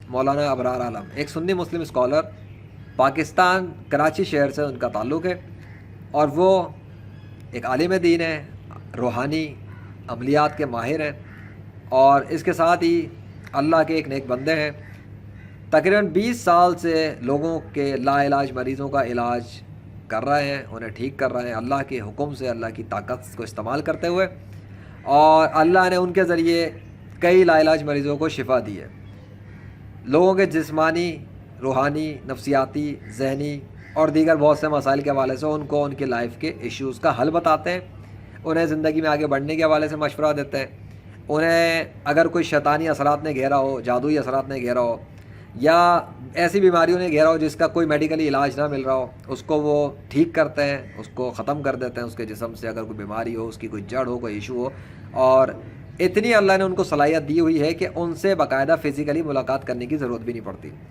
مولانا ابرار عالم ایک سنی مسلم اسکالر، پاکستان کراچی شہر سے ان کا تعلق ہے، اور وہ ایک عالم دین ہے، روحانی عملیات کے ماہر ہیں، اور اس کے ساتھ ہی اللہ کے ایک نیک بندے ہیں۔ تقریباً 20 سال سے لوگوں کے لا علاج مریضوں کا علاج کر رہے ہیں، انہیں ٹھیک کر رہے ہیں اللہ کے حکم سے، اللہ کی طاقت کو استعمال کرتے ہوئے، اور اللہ نے ان کے ذریعے کئی لا علاج مریضوں کو شفا دی ہے۔ لوگوں کے جسمانی، روحانی، نفسیاتی، ذہنی اور دیگر بہت سے مسائل کے حوالے سے ان کو ان کے لائف کے ایشوز کا حل بتاتے ہیں، انہیں زندگی میں آگے بڑھنے کے حوالے سے مشورہ دیتے ہیں، انہیں اگر کوئی شیطانی اثرات نے گھیرا ہو، جادوئی اثرات نے گھیرا ہو، یا ایسی بیماریوں نے گھیرا ہو جس کا کوئی میڈیکلی علاج نہ مل رہا ہو، اس کو وہ ٹھیک کرتے ہیں، اس کو ختم کر دیتے ہیں، اس کے جسم سے اگر کوئی بیماری ہو، اس کی کوئی جڑ ہو، کوئی ایشو ہو۔ اور اتنی اللہ نے ان کو صلاحیت دی ہوئی ہے کہ ان سے باقاعدہ فزیکلی ملاقات کرنے کی ضرورت بھی نہیں پڑتی۔